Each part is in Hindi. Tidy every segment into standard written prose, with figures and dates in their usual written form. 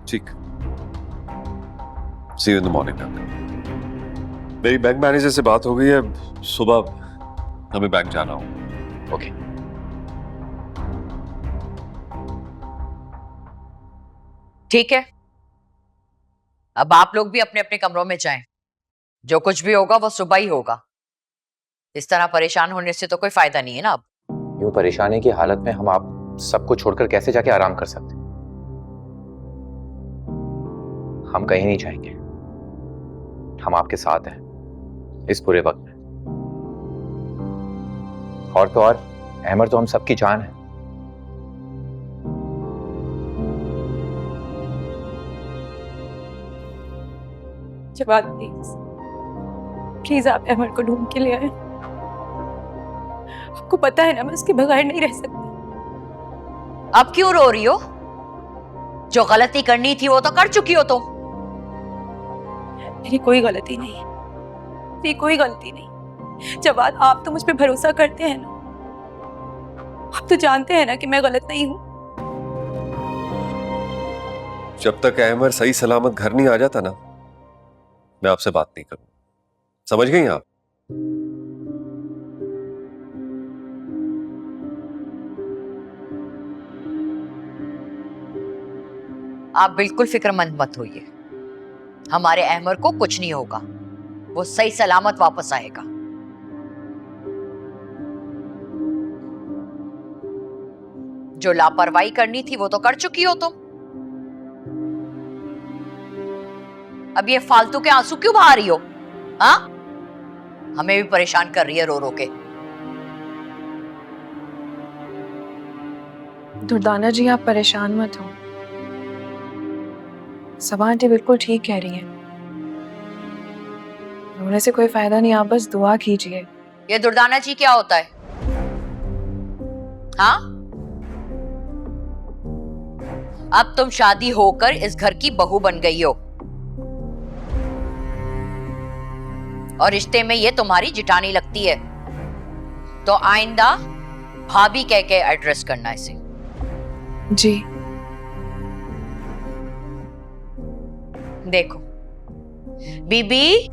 ठीक, सी यू इन द मॉर्निंग। मेरी बैंक मैनेजर से बात हो गई है, सुबह हमें बैंक जाना हो। ओके। ठीक है, अब आप लोग भी अपने अपने कमरों में जाएं। जो कुछ भी होगा वो सुबह ही होगा। इस तरह परेशान होने से तो कोई फायदा नहीं है ना। अब यूं परेशानी की हालत में हम आप सबको छोड़कर कैसे जाके आराम कर सकते? हम कहीं नहीं जाएंगे, हम आपके साथ हैं इस पूरे वक्त में। और तो और अहमर तो हम सबकी जान है। जवाद प्लीज, प्लीज आप अहमर को ढूंढ के ले आए। आपको पता है ना मैं उसके बगैर नहीं रह सकती। अब क्यों रो रही हो? जो गलती करनी थी वो तो कर चुकी हो तुम। मेरी कोई गलती नहीं है, मेरी कोई गलती नहीं। जवाद, आप तो मुझ पे भरोसा करते हैं ना, आप तो जानते हैं ना कि मैं गलत नहीं हूं। जब तक अहमर सही सलामत घर नहीं आ जाता ना, मैं आपसे बात नहीं करूं। समझ गई आप? आप बिल्कुल फिक्रमंद मत होइए, हमारे अहमर को कुछ नहीं होगा, वो सही सलामत वापस आएगा। जो लापरवाही करनी थी वो तो कर चुकी हो तुम। अब ये फालतू के आंसू क्यों बहा रही हो? हाँ, हमें भी परेशान कर रही है रो रो के। दुर्दाना जी, आप परेशान मत हो। सबा आंटी बिल्कुल ठीक कह रही हैं, रोने से कोई फायदा नहीं, आप बस दुआ कीजिए। ये दुर्दाना जी क्या होता है? हाँ, अब तुम शादी होकर इस घर की बहू बन गई हो और रिश्ते में ये तुम्हारी जिटानी लगती है, तो आइंदा भाभी कह के एड्रेस करना इसे। जी। देखो बीबी,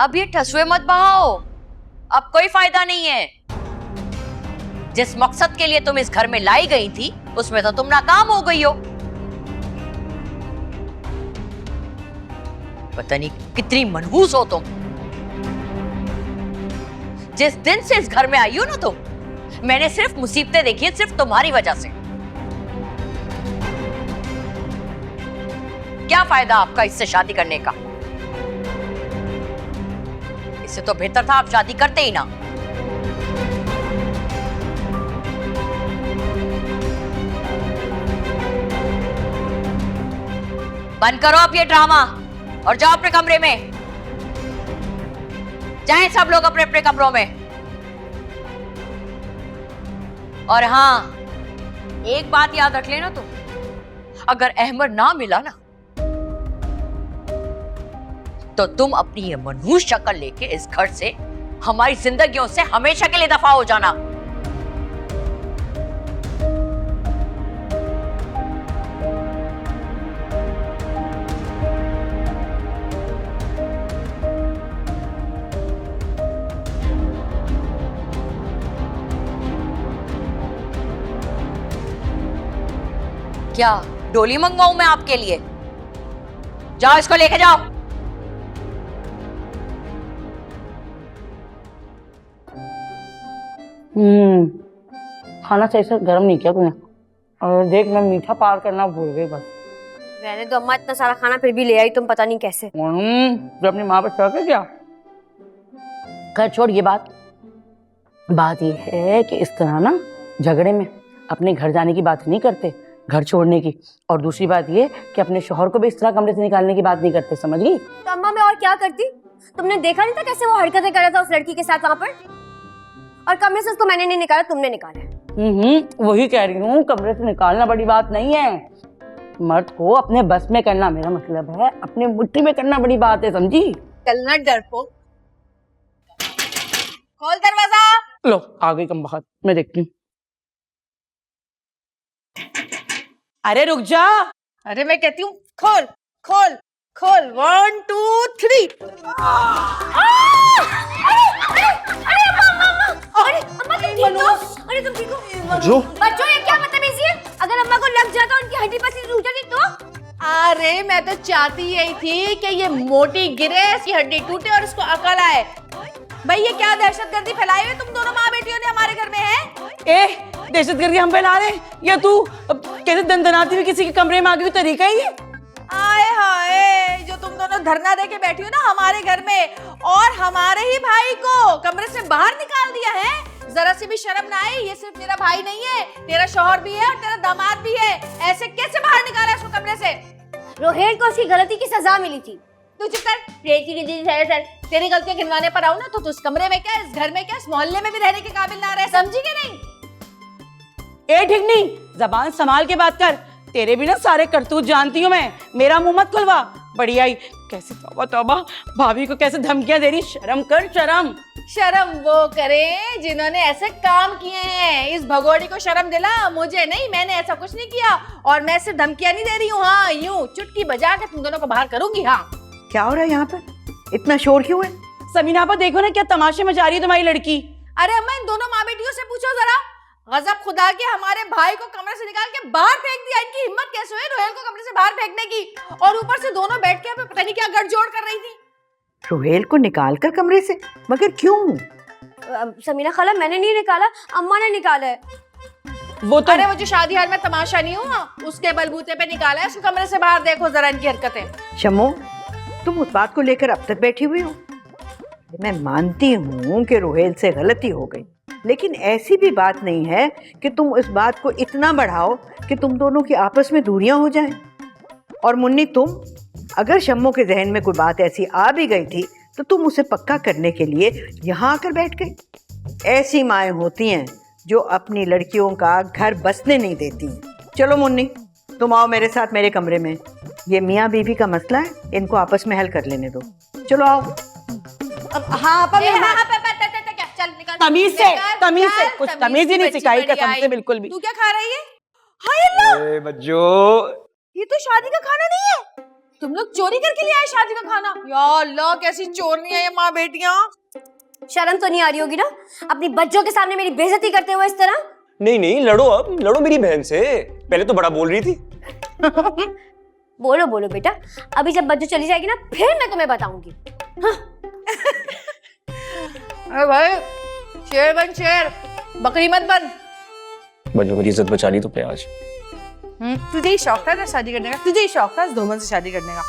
अब ये ठसुए मत बहाओ, अब कोई फायदा नहीं है। जिस मकसद के लिए तुम इस घर में लाई गई थी उसमें तो तुम नाकाम हो गई हो। पता नहीं कितनी मनहूस हो तुम। जिस दिन से इस घर में आई हो ना तुम, मैंने सिर्फ मुसीबतें देखी है, सिर्फ तुम्हारी वजह से। क्या फायदा आपका इससे शादी करने का? इससे तो बेहतर था आप शादी करते ही ना। बंद करो अब ये ड्रामा और जाओ अपने कमरे में। जाएं सब लोग अपने अपने कमरों में। और हाँ, एक बात याद रख लेना तुम, अगर अहमद ना मिला ना तो तुम अपनी ये मनहूस शक्ल लेके इस घर से, हमारी जिंदगियों से हमेशा के लिए दफा हो जाना। क्या डोली मंगवाऊं मैं आपके लिए? जाओ इसको लेके जाओ। खाना सही से गर्म नहीं किया तूने। और देख, मैं मीठा पार करना भूल गई बस। रहने दो अम्मा, इतना सारा खाना फिर भी ले आई तुम, पता नहीं कैसे। जो अपनी माँ पर शौक है क्या? खैर छोड़ ये बात। बात ये है कि इस तरह ना झगड़े में अपने घर जाने की बात नहीं करते, घर छोड़ने की। और दूसरी बात ये कि अपने शौहर को भी इस तरह कमरे से निकालने की बात नहीं करते, समझ गई? तो अम्मा मैं और क्या करती? तुमने देखा नहीं था कैसे वो हरकतें कर रहा था उस लड़की के साथ वहां पर? और कमरे से उसको मैंने नहीं निकाला, तुमने निकाला। वही कह रही हूँ, कमरे से निकालना बड़ी बात नहीं है। मर्द को अपने बस में करना, मेरा मतलब है अपने मुट्ठी में करना बड़ी बात है, समझी? चलना डरपोक, खोल दरवाजा। लो आ गई कम बखत, मैं देखती हूँ। अरे रुक जा। अरे मैं कहती हूँ खोल खोल खोल 1 2 3। अरे अम्मा तुम ठीक हो? अरे तुम ठीक हो? जो बच्चों ये क्या बदतमीजी है? अगर अम्मा को लग जाता उनकी हड्डी पसली टूट जाती तो? अरे मैं तो चाहती यही थी कि ये मोटी गिरे, इसकी हड्डी टूटे और इसको अकल आए। भाई ये क्या दहशतगर्दी फैलाई हुई तुम दोनों माँ बेटियों ने हमारे घर में है? ए दहशतगर्दी हम फैला रहे हैं या तू कैसे दंदनाती हुई किसी के कमरे में आ गई, तरीका ही है? आए हाय, जो तुम दोनों धरना दे के बैठी हो ना हमारे घर में, और हमारे ही भाई को कमरे से बाहर निकाल दिया है। जरा सी भी शर्म ना आई? ये सिर्फ तेरा भाई नहीं है, तेरा शौहर भी है और तेरा दामाद भी है। ऐसे कैसे बाहर निकाला इसको कमरे से? रोहेल को उसकी गलती की सजा मिली थी। तू चुप कर। तेरी गलतियां गिनवाने पर आऊं ना तो तू इस कमरे में क्या, इस घर में क्या, इस मोहल्ले में भी रहने के काबिल ना रहे, समझी कि नहीं? ए ठीक नहीं, जबान संभाल के बात कर। तेरे भी ना सारे करतूत जानती हूँ मैं, मेरा मुंह मत खुलवा। बढ़िया ही कैसे, तौबा तौबा, भाभी को कैसे धमकियां दे रही, शर्म कर शर्म। शर्म वो करे जिन्होंने ऐसे काम किए हैं। इस भगोड़ी को शर्म दिला, मुझे नहीं, मैंने ऐसा कुछ नहीं किया। और मैं सिर्फ धमकियां नहीं दे रही हूँ, हाँ यूं चुटकी बजा के तुम दोनों को बाहर करूंगी। हाँ क्या हो रहा है यहाँ पर? इतना शोर क्यों है? समीना आपा देखो ना क्या तमाशे मचा रही है तुम्हारी लड़की। अरे अम्मा इन दोनों माँ बेटियों से पूछो जरा, गजब खुदा के हमारे भाई को कमरे से निकाल के बाहर फेंक दिया। इनकी हिम्मत कैसे हुई रोहेल को कमरे से बाहर फेंकने की? और ऊपर से दोनों बैठ के पता नहीं क्या गठजोड़ कर रही थी। रोहेल को निकाल कर कमरे से? मगर क्यों? समीना खाला मैंने नहीं निकाला, अम्मा ने निकाला है। वो तो अरे वो जो शादी हाल में तमाशा नहीं हुआ, उसके बलबूते पे निकाला है उसको कमरे से बाहर। देखो जरा इनकी हरकतें। शम्मो, तुम उस बात को लेकर अब तक बैठी हुई हो? मैं मानती हूँ कि रोहेल से गलती हो गई, लेकिन ऐसी भी बात नहीं है कि तुम इस बात को इतना बढ़ाओ कि तुम दोनों की आपस में दूरियां हो जाएं। और मुन्नी, तुम अगर शम्मो के जहन में कोई बात ऐसी आ भी गई थी तो तुम उसे पक्का करने के लिए यहाँ आकर बैठ गई। ऐसी माएँ होती हैं जो अपनी लड़कियों का घर बसने नहीं देती। चलो मुन्नी, तुम आओ मेरे साथ मेरे कमरे में। ये मियाँ बीवी का मसला है, इनको आपस में हल कर लेने दो। चलो आओ। हाँ चल निकाल। तमीज से कुछ तमीज ही नहीं सिखाई कसम से बिल्कुल भी। तू क्या खा रही है? हाय अल्लाह, बच्चों, ये तो शादी का खाना नहीं है। तुम लोग चोरी करके ले आए शादी का खाना? या अल्लाह, कैसी चोरनी है ये माँ बेटियां। शर्म तो नहीं आ रही होगी ना अपनी बच्चों के सामने मेरी बेइज्जती करते हुए इस तरह? नहीं नहीं, लड़ो, अब लड़ो मेरी बहन से। पहले तो बड़ा बोल रही थी। बोलो बोलो बेटा, अभी जब बच्चों चली जाएगी ना फिर मैं तुम्हें बताऊंगी। हाँ। अरे भाई, शेर बन शेर, बकरी मत बन। बच्चों की इज्जत बचा ली तुमने आज। तुझे ही शौक था ना शादी करने का? तुझे ही शौक था इस धूमन से शादी करने का?